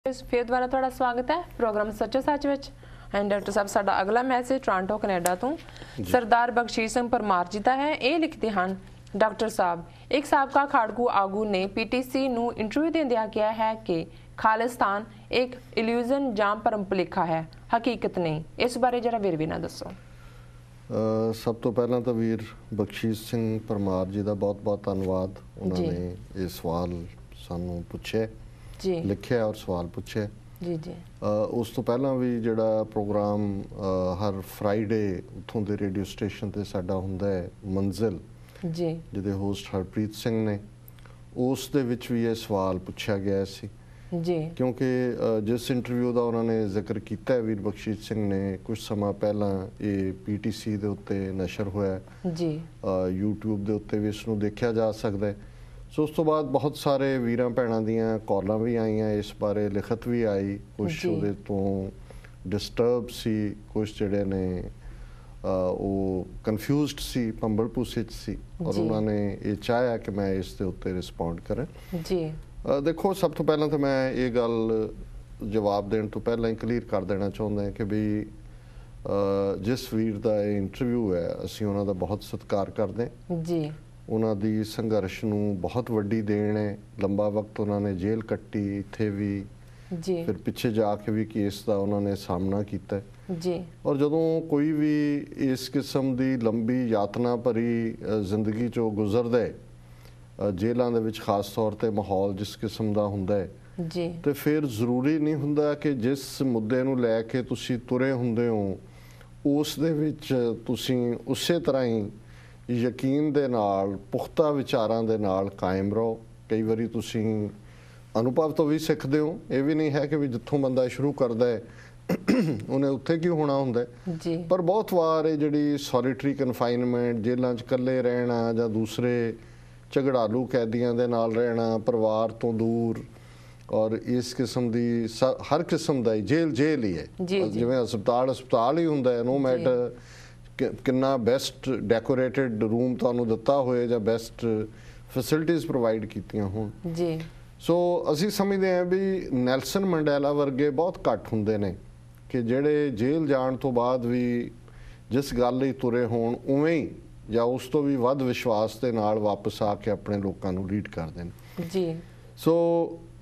फिर दोबारा थोड़ा स्वागत है प्रोग्राम सच्चो सच विच एंड डॉक्टर साहब साडा अगला मैसेज टोरंटो कनेडा तो सरदार बख्शीश सिंह परमार जी का है। ये लिखते हैं, डॉक्टर साहब एक साबका खाड़कू आगू ने पीटीसी नू इंटरव्यू देंदिया किया है कि खालिस्तान एक इल्यूजन जां भरम भुलेखा है, हकीकत नहीं। इस बारे जरा वीर भी ना दसो। सब तो पहला तो वीर बख्शीश सिंह परमार जी का बहुत बहुत धन्यवाद। उन्होंने ये सवाल सानू पूछे जी, लिखे और सवाल पूछे जी जी। उस तो पहला भी जिहड़ा प्रोग्राम हर फ्राइडे उतों के रेडियो स्टेशन ते साडा हुंदा है मंजिल जी, जिहदे होस्ट हरप्रीत सिंह ने, उस दे विच भी ये सवाल पूछा गया सी जी, क्योंकि जिस इंटरव्यू का उन्होंने जिक्र किया है वीर बख्शीश सिंह ने कुछ समय पहला ये पीटीसी के उत्ते नशर होया जी, यूट्यूब के उत्ते भी इसनूं देखा जा सकता है। सो उस तो बाद बहुत सारे वीरां भैणां दियां कॉलां भी आईयां, इस बारे लिखत भी आई, कुछ उहदे तो डिस्टर्ब सी, कुछ जिहड़े ने वो कन्फ्यूज्ड सी, भंबल भूसे च सी, और उन्होंने ये चाहया कि मैं इस दे उत्ते रिस्पोंड करें। जी देखो सब तो पहला तो मैं ये गल जवाब देने तो पहला ही क्लीयर कर देना चाहता है कि भी जिस वीर का ये इंटरव्यू है असी उन्हों का बहुत सत्कार करते हैं जी, उन्होंने संघर्ष नूं बहुत वड्डी देन है। लंबा वक्त उन्होंने जेल कट्टी, इत्थे भी जी, फिर पिछे जाके भी केस का उन्होंने सामना किया जी, और जदों कोई भी इस किस्म की लंबी यातना भरी जिंदगी चो गुजरदा है, जेलों दे विच खास तौर पर माहौल जिस किस्म का हुंदा है, जी, तो फिर जरूरी नहीं हुंदा कि जिस मुद्दे नूं लैके तुसी तुरे हुंदे हो उस दे विच तुसी उसे तरह ही यकीन दे नाल पुख्ता विचारां दे नाल कायम रहो। कई बारी तुसी अनुभव तो भी सीखते हो, ये भी नहीं है कि भी जिथों बंदा शुरू करता है उन्हें उत्थे क्यों होना हुंदा है। जी, पर बहुत वार जिहड़ी सॉलिटरी कन्फाइनमेंट, जेलों च कल्ले रहना जां दूसरे झगड़ालू कैदियों के नाल रहना, परिवार तो दूर, और इस किस्म की हर किस्म का जेल जेल ही है, जिवें हस्पताल हस्पताल ही हुंदा है। नो मैटर किन्ना बेस्ट डेकोरेटेड रूम तुहानूं दिता होए जां बेस्ट फैसिलिटीज़ प्रोवाइड कीतियां होण। जी, सो असीं समझदे हां भी नैल्सन मंडेला वर्गे बहुत घੱਟ हुंदे ने कि जिहड़े जेल जाण तो बाद भी जिस गल लई तुरे होण उवें ही या उस तो भी वध विश्वास के नाल वापस आके अपने लोगों को लीड करते हैं। जी, सो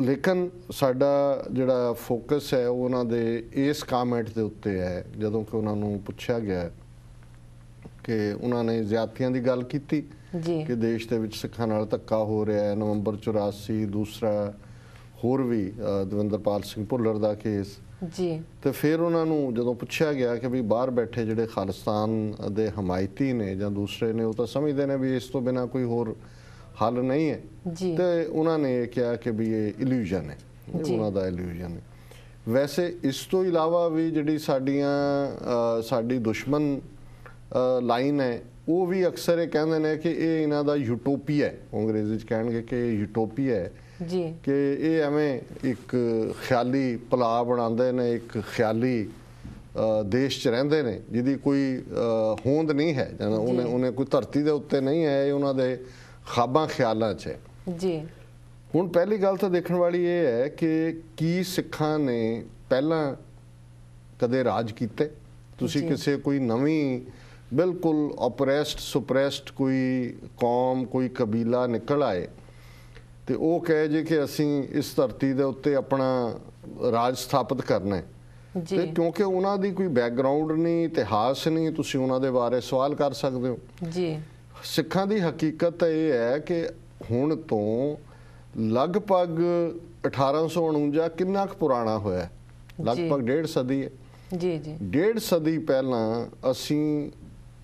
लेकिन साडा जिहड़ा फोकस है उन्होंने इस कामेंट के उत्ते है जदों कि उन्होंने पूछा गया कि उन्होंने ज्यादतियां की गल की कि देश के विच सिखां नाल धक्का हो रहा है। नवंबर 84 दूसरा होर भी दविंदरपाल सिंह भुल्लर का केस जी, तो फिर उन्होंने जो पूछा गया कि भी बाहर बैठे जिहड़े खालिस्तान के हमायती ने या दूसरे ने, वो तो समझते हैं भी इस तो बिना कोई होर हल नहीं है, तो उन्होंने ये कहा कि भी ये इल्यूजन है, उन्होंने इल्यूजन है। वैसे इस तो इलावा भी जिहड़ी साडी दुश्मन लाइन है वो भी अक्सर ये कहते हैं कि ये इन्हां दा यूटोपिया है, अंग्रेजी कहेंगे कि यूटोपिया है जी, कि ये एवें एक ख्याली भला बनाते हैं, एक ख्याली देश च रहिंदे ने जिहदी कोई होंद नहीं है, उन्हें कोई धरती के उत्ते नहीं है, उन्होंने ख्वाबां ख्यालों च है जी। हुण पहली गल तो देखने वाली ये है कि की सिखां ने पहला कदे राज कीते। तुसी किसी कोई नवी बिल्कुल ओपरेस्ड सुपरेस्ड कोई कौम कोई कबीला निकल आए तो वो कहे जी कि असी इस धरती के उत्ते अपना राज स्थापित करना है, तो क्योंकि उन्होंने कोई बैकग्राउंड नहीं, इतिहास नहीं, तुसी उन्होंने बारे सवाल कर सकते हो जी। सिखां की हकीकत ये है कि हुण तो लगभग 1849 किन्ना क पुराना होया, लगभग 1.5 सदी है जी जी। 1.5 सदी पहला असी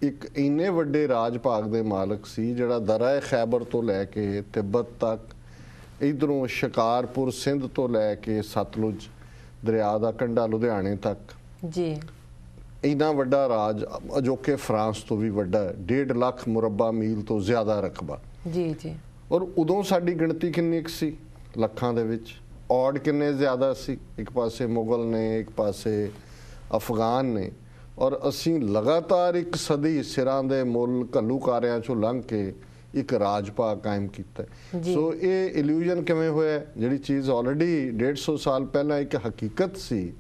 एक इन्ने वड्डे राज भाग दे मालक सी जिहड़ा दरा खैबर तो लैके तिब्बत तक, इधरों शिकारपुर सिंध तो लैके सतलुज दरिया का कंढा लुधियाने तक जी, इन्ना वड्डा राज अजोके फ्रांस तो भी वड्डा, 1.5 लाख मुरब्बा मील तो ज़्यादा रकबा जी जी। और उदों साडी गिणती किन्नी सी लखां दे विच, ऑड किन्ने ज़्यादा सी, एक पासे मुगल ने एक पासे अफगान ने, और असी लगातार एक सदी सिरां दे मुल घल्लूकारियां चों लंघ के ਇੱਕ ਰਾਜ ਭਾਗ ਕਾਇਮ ਕੀਤਾ। ਸੋ ਇਹ ਇਲੂਜਨ ਕਿਵੇਂ ਹੋਇਆ? ਜਿਹੜੀ ਚੀਜ਼ ਆਲਰੇਡੀ 150 ਸਾਲ ਪਹਿਲਾਂ ਇੱਕ ਹਕੀਕਤ ਸੀ,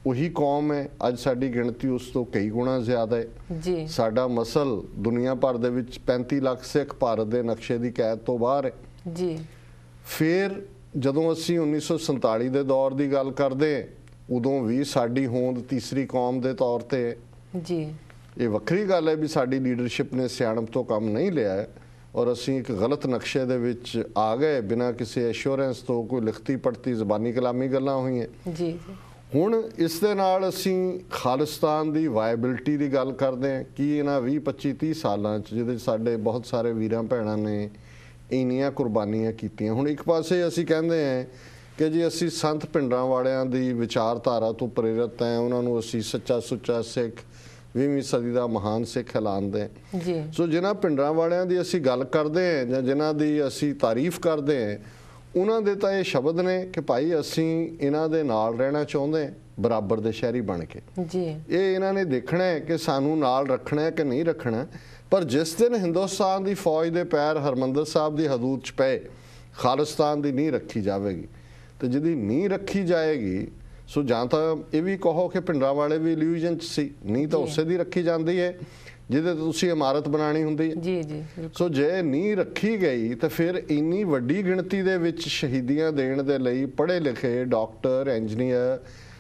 ਉਹੀ ਕੌਮ ਹੈ। ਅੱਜ ਸਾਡੀ ਗਿਣਤੀ ਉਸ ਤੋਂ ਕਈ ਗੁਣਾ ਜ਼ਿਆਦਾ ਹੈ ਜੀ। ਸਾਡਾ ਮਸਲ ਦੁਨੀਆ ਭਰ ਦੇ ਵਿੱਚ 35 ਲੱਖ ਸਿੱਖ ਭਾਰਤ ਦੇ ਨਕਸ਼ੇ ਦੀ ਕੈਦ ਤੋਂ ਬਾਹਰ ਹੈ ਜੀ। ਫਿਰ ਜਦੋਂ ਅਸੀਂ 1947 ਦੇ ਦੌਰ ਦੀ ਗੱਲ ਕਰਦੇ, ਉਦੋਂ ਵੀ ਸਾਡੀ ਹੋਂਦ ਤੀਸਰੀ ਕੌਮ ਦੇ ਤੌਰ ਤੇ ਜੀ। ਇਹ ਵੱਖਰੀ ਗੱਲ ਹੈ ਵੀ ਸਾਡੀ ਲੀਡਰਸ਼ਿਪ ਨੇ ਸਿਆਣਪ ਤੋਂ ਕੰਮ ਨਹੀਂ ਲਿਆ ਹੈ ਔਰ ਅਸੀਂ ਇੱਕ ਗਲਤ ਨਕਸ਼ੇ ਦੇ ਵਿੱਚ ਆ ਗਏ ਬਿਨਾਂ ਕਿਸੇ ਐਸ਼ੋਰੈਂਸ ਤੋਂ। ਕੋਈ ਲਿਖਤੀ ਪੜਤੀ ਜ਼ਬਾਨੀ ਕਲਾਮੀ ਗੱਲਾਂ ਹੋਈਆਂ ਜੀ। ਹੁਣ ਇਸ ਦੇ ਨਾਲ ਅਸੀਂ ਖਾਲਿਸਤਾਨ ਦੀ ਵਾਇਬਿਲਿਟੀ ਦੀ ਗੱਲ ਕਰਦੇ ਹਾਂ ਕਿ ਇਹਨਾਂ 20 25 30 ਸਾਲਾਂ 'ਚ ਜਿਹਦੇ ਸਾਡੇ ਬਹੁਤ ਸਾਰੇ ਵੀਰਾਂ ਭੈਣਾਂ ਨੇ ਇੰਨੀਆਂ ਕੁਰਬਾਨੀਆਂ ਕੀਤੀਆਂ। ਹੁਣ ਇੱਕ ਪਾਸੇ ਅਸੀਂ ਕਹਿੰਦੇ ਹਾਂ ਕਿ ਜੀ ਅਸੀਂ ਸੰਤ ਭਿੰਡਰਾਂ ਵਾਲਿਆਂ ਦੀ ਵਿਚਾਰਧਾਰਾ ਤੋਂ ਪ੍ਰੇਰਿਤ ਹੈ, ਉਹਨਾਂ ਨੂੰ ਅਸੀਂ ਸੱਚਾ ਸੁੱਚਾ ਸਿੱਖ 20ਵੀਂ ਸਦੀ ਦਾ ਮਹਾਨ ਸਿੱਖ ਐਲਾਨਦੇ ਜੀ। ਸੋ ਜਿਨ੍ਹਾਂ ਭਿੰਡਰਾਂ ਵਾਲਿਆਂ ਦੀ ਅਸੀਂ ਗੱਲ ਕਰਦੇ ਹਾਂ ਜਾਂ ਜਿਨ੍ਹਾਂ ਦੀ ਅਸੀਂ ਤਾਰੀਫ ਕਰਦੇ ਹਾਂ, ਉਹਨਾਂ ਦੇ ਤਾਂ ਇਹ ਸ਼ਬਦ ਨੇ ਕਿ ਭਾਈ ਅਸੀਂ ਇਹਨਾਂ ਦੇ ਨਾਲ ਰਹਿਣਾ ਚਾਹੁੰਦੇ ਹਾਂ ਬਰਾਬਰ ਦੇ ਸ਼ਹਿਰੀ ਬਣ ਕੇ ਜੀ। ਇਹ ਇਹਨਾਂ ਨੇ ਦੇਖਣਾ ਹੈ ਕਿ ਸਾਨੂੰ ਨਾਲ ਰੱਖਣਾ ਹੈ ਕਿ ਨਹੀਂ ਰੱਖਣਾ। ਪਰ ਜਿਸ ਦਿਨ ਹਿੰਦੁਸਤਾਨ ਦੀ ਫੌਜ ਦੇ ਪੈਰ ਹਰਮੰਦਰ ਸਾਹਿਬ ਦੀ ਹਦੂਦ 'ਚ ਪਏ, ਖਾਲਿਸਤਾਨ ਦੀ ਨੀਂਹ ਰੱਖੀ ਜਾਵੇਗੀ। ਤੇ ਜਿਹਦੀ ਨੀਂਹ ਰੱਖੀ ਜਾਏਗੀ, ਸੋ ਜਾਂ ਤਾਂ ਇਹ ਵੀ ਕਹੋ ਕਿ ਭਿੰਡਰਾਂ ਵਾਲੇ ਵੀ ਇਲੂਜਨ 'ਚ ਸੀ, ਨੀਂਹ ਤਾਂ ਉਸੇ ਦੀ ਰੱਖੀ ਜਾਂਦੀ ਹੈ ਜਿਹਦੇ ਤੋਂ ਤੁਸੀਂ ਇਮਾਰਤ ਬਣਾਉਣੀ ਹੁੰਦੀ ਹੈ। ਜੀ ਜੀ। ਸੋ ਜੇ ਨੀਂਹ ਰੱਖੀ ਗਈ ਤਾਂ ਫਿਰ ਇੰਨੀ ਵੱਡੀ ਗਿਣਤੀ ਦੇ ਵਿੱਚ ਸ਼ਹੀਦੀਆਂ ਦੇਣ ਦੇ ਲਈ ਪੜ੍ਹੇ ਲਿਖੇ ਡਾਕਟਰ, ਇੰਜੀਨੀਅਰ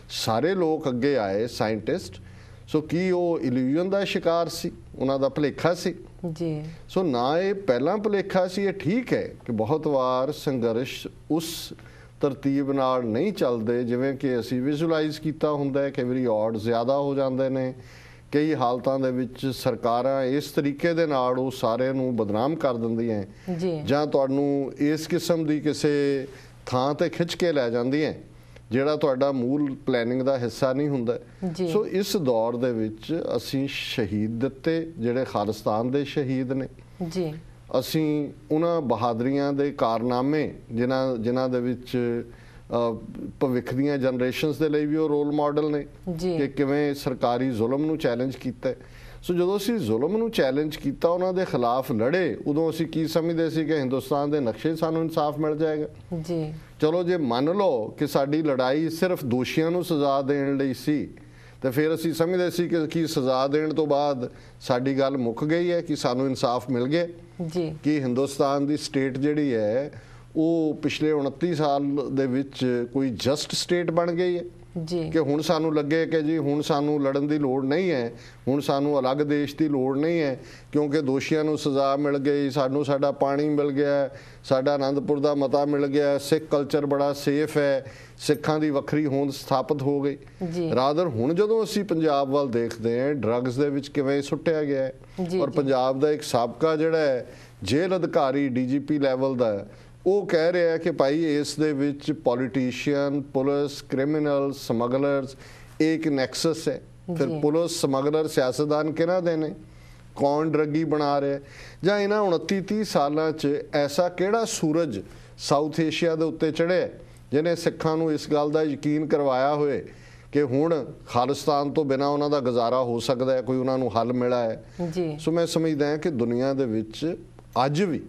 ਸਾਰੇ ਲੋਕ ਅੱਗੇ ਆਏ, ਸਾਇੰਟਿਸਟ। ਸੋ ਕੀ ਉਹ ਇਲੂਜਨ ਦਾ ਸ਼ਿਕਾਰ ਸੀ? ਉਹਨਾਂ ਦਾ ਭੁਲੇਖਾ ਸੀ ਜੀ। ਸੋ ਨਾ ਇਹ ਪਹਿਲਾਂ ਭੁਲੇਖਾ ਸੀ। ਇਹ ਠੀਕ ਹੈ ਕਿ ਬਹੁਤ ਵਾਰ ਸੰਘਰਸ਼ ਉਸ ਤਰਤੀਬ ਨਾਲ ਨਹੀਂ ਚੱਲਦੇ ਜਿਵੇਂ ਕਿ ਅਸੀਂ ਵਿਜ਼ੂਅਲਾਈਜ਼ ਕੀਤਾ ਹੁੰਦਾ ਹੈ। ਕਈ ਵਾਰੀ ਔਡ ਜ਼ਿਆਦਾ ਹੋ ਜਾਂਦੇ ਨੇ, ਕਈ ਹਾਲਤਾਂ ਦੇ ਵਿੱਚ ਸਰਕਾਰਾਂ ਇਸ ਤਰੀਕੇ ਦੇ ਨਾਲ ਉਹ ਸਾਰੇ ਨੂੰ ਬਦਨਾਮ ਕਰ ਦਿੰਦੀਆਂ ਜਾਂ ਤੁਹਾਨੂੰ ਇਸ ਕਿਸਮ ਦੀ ਕਿਸੇ ਥਾਂ ਤੇ ਖਿੱਚ ਕੇ ਲੈ ਜਾਂਦੀਆਂ ਜਿਹੜਾ ਤੁਹਾਡਾ ਮੂਲ ਪਲੈਨਿੰਗ ਦਾ ਹਿੱਸਾ ਨਹੀਂ ਹੁੰਦਾ। ਸੋ ਇਸ ਦੌਰ ਦੇ ਵਿੱਚ ਅਸੀਂ ਸ਼ਹੀਦ ਦਿੱਤੇ ਜਿਹੜੇ ਖਾਲਿਸਤਾਨ ਦੇ ਸ਼ਹੀਦ ਨੇ ਜੀ। ਅਸੀਂ ਉਹਨਾਂ ਬਹਾਦਰੀਆਂ ਦੇ ਕਾਰਨਾਮੇ ਜਿਨ੍ਹਾਂ ਦੇ ਵਿੱਚ ਭਵਿੱਖ ਦੀਆਂ ਜਨਰੇਸ਼ਨਸ ਦੇ ਲਈ ਵੀ ਉਹ ਰੋਲ ਮਾਡਲ ਨੇ ਕਿ ਕਿਵੇਂ ਸਰਕਾਰੀ ਜ਼ੁਲਮ ਨੂੰ ਚੈਲੰਜ ਕੀਤਾ। ਸੋ ਜਦੋਂ ਅਸੀਂ ਜ਼ੁਲਮ ਨੂੰ ਚੈਲੰਜ ਕੀਤਾ, ਉਹਨਾਂ ਦੇ ਖਿਲਾਫ ਲੜੇ, ਉਦੋਂ ਅਸੀਂ ਕੀ ਸਮਝਦੇ ਸੀ ਕਿ ਹਿੰਦੁਸਤਾਨ ਦੇ ਨਕਸ਼ੇ ਸਾਨੂੰ ਇਨਸਾਫ ਮਿਲ ਜਾਏਗਾ ਜੀ। ਚਲੋ ਜੇ ਮੰਨ ਲਓ ਕਿ ਸਾਡੀ ਲੜਾਈ ਸਿਰਫ ਦੋਸ਼ੀਆਂ ਨੂੰ ਸਜ਼ਾ ਦੇਣ ਲਈ ਸੀ ਤੇ ਫਿਰ ਅਸੀਂ ਸਮਝਦੇ ਸੀ ਕਿ ਕੀ ਸਜ਼ਾ ਦੇਣ ਤੋਂ ਬਾਅਦ ਸਾਡੀ ਗੱਲ ਮੁੱਕ ਗਈ ਹੈ ਕਿ ਸਾਨੂੰ ਇਨਸਾਫ ਮਿਲ ਗਿਆ ਜੀ। ਕਿ ਹਿੰਦੁਸਤਾਨ ਦੀ ਸਟੇਟ ਜਿਹੜੀ ਹੈ ਉਹ ਪਿਛਲੇ 29 ਸਾਲ ਦੇ ਵਿੱਚ ਕੋਈ ਜਸਟ ਸਟੇਟ ਬਣ ਗਈ ਹੈ ਜੀ। ਕਿ ਹੁਣ ਸਾਨੂੰ ਲੱਗੇ ਕਿ ਜੀ ਹੁਣ ਸਾਨੂੰ ਲੜਨ ਦੀ ਲੋੜ ਨਹੀਂ ਹੈ, ਹੁਣ ਸਾਨੂੰ ਅਲੱਗ ਦੇਸ਼ ਦੀ ਲੋੜ ਨਹੀਂ ਹੈ ਕਿਉਂਕਿ ਦੋਸ਼ੀਆਂ ਨੂੰ ਸਜ਼ਾ ਮਿਲ ਗਈ, ਸਾਨੂੰ ਸਾਡਾ ਪਾਣੀ ਮਿਲ ਗਿਆ, ਸਾਡਾ ਆਨੰਦਪੁਰ ਦਾ ਮਤਾ ਮਿਲ ਗਿਆ, ਸਿੱਖ ਕਲਚਰ ਬੜਾ ਸੇਫ ਹੈ, ਸਿੱਖਾਂ ਦੀ ਵੱਖਰੀ ਹੋਂਦ ਸਥਾਪਿਤ ਹੋ ਗਈ। ਰਾਦਰ ਹੁਣ ਜਦੋਂ ਅਸੀਂ ਪੰਜਾਬ ਵੱਲ ਦੇਖਦੇ ਹਾਂ, ਡਰੱਗਸ ਦੇ ਵਿੱਚ ਕਿਵੇਂ ਸੁੱਟਿਆ ਗਿਆ ਹੈ ਔਰ ਪੰਜਾਬ ਦਾ ਇੱਕ ਸਾਬਕਾ ਜਿਹੜਾ ਹੈ ਜੇਲ੍ਹ ਅਧਿਕਾਰੀ DGP ਲੈਵਲ ਦਾ ਉਹ ਕਹਿ ਰਿਹਾ ਕਿ ਭਾਈ ਇਸ ਦੇ ਵਿੱਚ ਪੋਲੀਟੀਸ਼ੀਅਨ, ਪੁਲਿਸ, ਕ੍ਰਿਮੀਨਲ, ਸਮਗਲਰਸ ਇੱਕ ਨੈਕਸਸ ਹੈ। ਫਿਰ ਪੁਲਿਸ, ਸਮਗਲਰ, ਸਿਆਸਤਦਾਨ ਕਿਹਨਾਂ ਦੇ ਨੇ? ਕੌਣ ਡਰੱਗੀ ਬਣਾ ਰਿਹਾ? ਜਾਂ ਇਹਨਾਂ 29-30 ਸਾਲਾਂ 'ਚ ਐਸਾ ਕਿਹੜਾ ਸੂਰਜ ਸਾਊਥ ਏਸ਼ੀਆ ਦੇ ਉੱਤੇ ਚੜ੍ਹਿਆ ਜਿਹਨੇ ਸਿੱਖਾਂ ਨੂੰ ਇਸ ਗੱਲ ਦਾ ਯਕੀਨ ਕਰਵਾਇਆ ਹੋਏ ਕਿ ਹੁਣ ਖਾਲਿਸਤਾਨ ਤੋਂ ਬਿਨਾਂ ਉਹਨਾਂ ਦਾ ਗੁਜ਼ਾਰਾ ਹੋ ਸਕਦਾ ਹੈ, ਕੋਈ ਉਹਨਾਂ ਨੂੰ ਹੱਲ ਮਿਲਾ ਹੈ। ਸੋ ਮੈਂ ਸਮਝਦਾ ਹਾਂ ਕਿ ਦੁਨੀਆ ਦੇ ਵਿੱਚ ਅੱਜ ਵੀ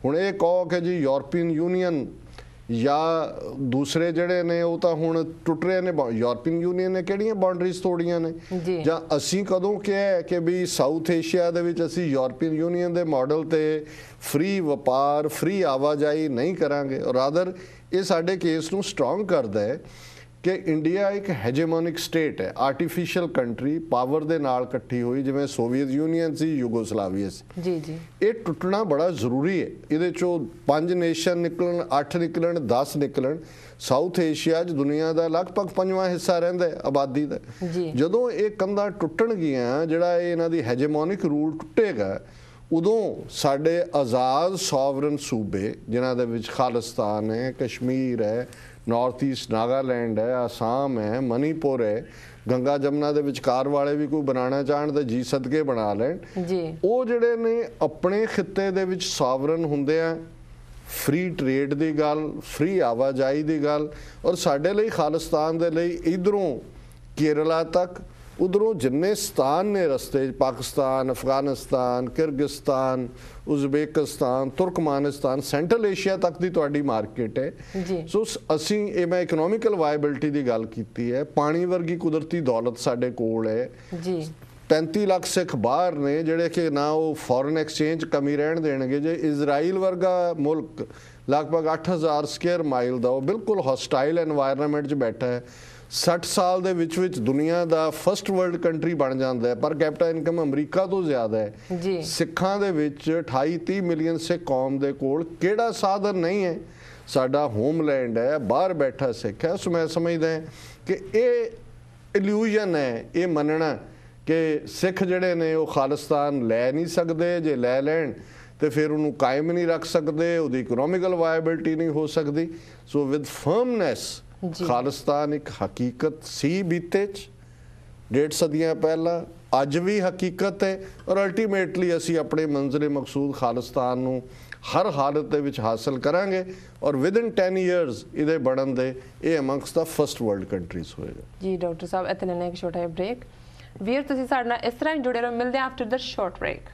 ਹੁਣ ਇਹ ਕਹੋ ਕਿ ਜੀ ਯੂਰਪੀਅਨ ਯੂਨੀਅਨ ਜਾਂ ਦੂਸਰੇ ਜਿਹੜੇ ਨੇ ਉਹ ਤਾਂ ਹੁਣ ਟੁੱਟ ਰਹੇ ਨੇ। ਯੂਰਪੀਅਨ ਯੂਨੀਅਨ ਨੇ ਕਿਹੜੀਆਂ ਬਾਉਂਡਰੀਜ਼ ਤੋੜੀਆਂ ਨੇ? ਜਾਂ ਅਸੀਂ ਕਦੋਂ ਕਿਹਾ ਕਿ ਵੀ ਸਾਊਥ ਏਸ਼ੀਆ ਦੇ ਵਿੱਚ ਅਸੀਂ ਯੂਰਪੀਅਨ ਯੂਨੀਅਨ ਦੇ ਮਾਡਲ ਤੇ ਫ੍ਰੀ ਵਪਾਰ, ਫ੍ਰੀ ਆਵਾਜਾਈ ਨਹੀਂ ਕਰਾਂਗੇ? ਰਾਦਰ ਇਹ ਸਾਡੇ ਕੇਸ ਨੂੰ ਸਟਰੋਂਗ ਕਰਦਾ ਹੈ ਕਿ ਇੰਡੀਆ ਇੱਕ ਹੈਜੇਮੋਨਿਕ ਸਟੇਟ ਹੈ, ਆਰਟੀਫੀਸ਼ੀਅਲ ਕੰਟਰੀ, ਪਾਵਰ ਦੇ ਨਾਲ ਇਕੱਠੀ ਹੋਈ ਜਿਵੇਂ ਸੋਵੀਅਤ ਯੂਨੀਅਨ ਸੀ, ਯੂਗੋਸਲਾਵੀਆ ਸੀ। ਜੀ ਜੀ। ਇਹ ਟੁੱਟਣਾ ਬੜਾ ਜ਼ਰੂਰੀ ਹੈ। ਇਹਦੇ ਚੋਂ 5 ਨੇਸ਼ਨ ਨਿਕਲਣ, 8 ਨਿਕਲਣ, 10 ਨਿਕਲਣ। ਸਾਊਥ ਏਸ਼ੀਆ 'ਚ ਦੁਨੀਆ ਦਾ ਲਗਭਗ 5ਵਾਂ ਹਿੱਸਾ ਰਹਿੰਦਾ ਹੈ ਆਬਾਦੀ ਦਾ। ਜਦੋਂ ਇਹ ਕੰਧਾਂ ਟੁੱਟਣਗੀਆਂ, ਜਿਹੜਾ ਇਹਨਾਂ ਦੀ ਹੈਜੇਮੋਨਿਕ ਰੂਲ ਟੁੱਟੇਗਾ, ਉਦੋਂ ਸਾਡੇ ਆਜ਼ਾਦ ਸੋਵਰਨ ਸੂਬੇ ਜਿਨ੍ਹਾਂ ਦੇ ਵਿੱਚ ਖਾਲਿਸਤਾਨ ਹੈ, ਕਸ਼ਮੀਰ ਹੈ, ਨਾਰਥ ਈਸਟ ਨਾਗਾਲੈਂਡ ਹੈ, ਆਸਾਮ ਹੈ, ਮਨੀਪੁਰ ਹੈ, ਗੰਗਾ ਜਮਨਾ ਦੇ ਵਿਚਕਾਰ ਵਾਲੇ ਵੀ ਕੋਈ ਬਣਾਉਣਾ ਚਾਹਣ ਤਾਂ ਜੀ ਸਦਕੇ ਬਣਾ ਲੈਣ। ਉਹ ਜਿਹੜੇ ਨੇ ਆਪਣੇ ਖਿੱਤੇ ਦੇ ਵਿੱਚ ਸੋਵਰਨ ਹੁੰਦੇ ਆ। ਫ੍ਰੀ ਟ੍ਰੇਡ ਦੀ ਗੱਲ, ਫ੍ਰੀ ਆਵਾਜਾਈ ਦੀ ਗੱਲ, ਔਰ ਸਾਡੇ ਲਈ ਖਾਲਿਸਤਾਨ ਦੇ ਲਈ ਇਧਰੋਂ ਕੇਰਲਾ ਤੱਕ, ਉਧਰੋਂ ਜਿੰਨੇ ਸਥਾਨ ਨੇ ਰਸਤੇ 'ਚ, Pakistan, Afghanistan, Kyrgyzstan, Uzbekistan, Turkmenistan, central Asia ਤੱਕ ਦੀ ਤੁਹਾਡੀ ਮਾਰਕੀਟ ਹੈ ਜੀ। ਸੋ ਅਸੀਂ ਇਹ ਮੈਂ ਇਕਨੋਮਿਕਲ ਵਾਇਬਿਲਿਟੀ ਦੀ ਗੱਲ ਕੀਤੀ ਹੈ। ਪਾਣੀ ਵਰਗੀ ਕੁਦਰਤੀ ਦੌਲਤ ਸਾਡੇ ਕੋਲ ਹੈ ਜੀ। 35 ਲੱਖ ਸਿੱਖ ਬਾਹਰ ਨੇ ਜਿਹੜੇ ਕਿ ਨਾ ਉਹ ਫੋਰਨ ਐਕਸਚੇਂਜ ਕਮੀ ਰਹਿਣ ਦੇਣਗੇ। ਜੇ ਇਜ਼ਰਾਈਲ ਵਰਗਾ ਮੁਲਕ ਲਗਭਗ 8000 ਸਕੁਅਰ ਮਾਈਲ ਦਾ ਉਹ ਬਿਲਕੁਲ ਹੌਸਟਾਈਲ ਐਨਵਾਇਰਨਮੈਂਟ 'ਚ ਬੈਠਾ ਹੈ, 60 ਸਾਲ ਦੇ ਵਿੱਚ ਦੁਨੀਆ ਦਾ ਫਸਟ ਵਰਲਡ ਕੰਟਰੀ ਬਣ ਜਾਂਦਾ ਹੈ, ਪਰ ਕੈਪੀਟਲ ਇਨਕਮ ਅਮਰੀਕਾ ਤੋਂ ਜ਼ਿਆਦਾ ਹੈ ਜੀ। ਸਿੱਖਾਂ ਦੇ ਵਿੱਚ 28-30 ਮਿਲੀਅਨ ਸਿੱਖ ਕੌਮ ਦੇ ਕੋਲ ਕਿਹੜਾ ਸਾਧਨ ਨਹੀਂ ਹੈ। ਸਾਡਾ ਹੋਮਲੈਂਡ ਹੈ, ਬਾਹਰ ਬੈਠਾ ਸਿੱਖ ਹੈ। ਸੋ ਮੈਂ ਸਮਝਦਾ ਕਿ ਇਹ ਇਲੂਜ਼ਨ ਹੈ ਇਹ ਮੰਨਣਾ ਕਿ ਸਿੱਖ ਜਿਹੜੇ ਨੇ ਉਹ ਖਾਲਿਸਤਾਨ ਲੈ ਨਹੀਂ ਸਕਦੇ। ਜੇ ਲੈ ਲੈਣ ਤੇ ਫਿਰ ਉਹਨੂੰ ਕਾਇਮ ਨਹੀਂ ਰੱਖ ਸਕਦੇ, ਉਹਦੀ ਇਕਨੋਮਿਕਲ ਵਾਇਬਿਲਿਟੀ ਨਹੀਂ ਹੋ ਸਕਦੀ। ਸੋ ਵਿਦ ਫਰਮਨੈਸ ਖਾਲਿਸਤਾਨ ਇੱਕ ਹਕੀਕਤ ਸੀ ਬੀਤੇ 'ਚ 1.5 ਸਦੀਆਂ ਪਹਿਲਾਂ, ਅੱਜ ਵੀ ਹਕੀਕਤ ਹੈ ਔਰ ਅਲਟੀਮੇਟਲੀ ਅਸੀਂ ਆਪਣੇ ਮੰਜ਼ਿਲ ਮਕਸੂਦ ਖਾਲਿਸਤਾਨ ਨੂੰ ਹਰ ਹਾਲਤ ਦੇ ਵਿੱਚ ਹਾਸਲ ਕਰਾਂਗੇ ਔਰ ਵਿਦਿਨ 10 ਇਅਰਸ ਇਹਦੇ ਬਣਨ ਦੇ ਇਹ ਅਮੰਗਸਟ ਦਾ ਫਸਟ ਵਰਲਡ ਕੰਟਰੀਜ਼ ਹੋਏਗਾ। ਜੀ ਡਾਕਟਰ ਸਾਹਿਬ, ਇੱਥੇ ਲੈਣਾ ਇੱਕ ਛੋਟਾ ਜਿਹਾ ਬ੍ਰੇਕ। ਵੀਰ ਤੁਸੀਂ ਸਾਡੇ ਨਾਲ ਇਸ ਤਰ੍ਹਾਂ ਹੀ ਜੁੜੇ ਰਹੋ, ਮਿਲਦੇ ਹਾਂ ਆਫਟਰ ਦ ਸ਼ਾਰਟ ਬ੍ਰੇਕ।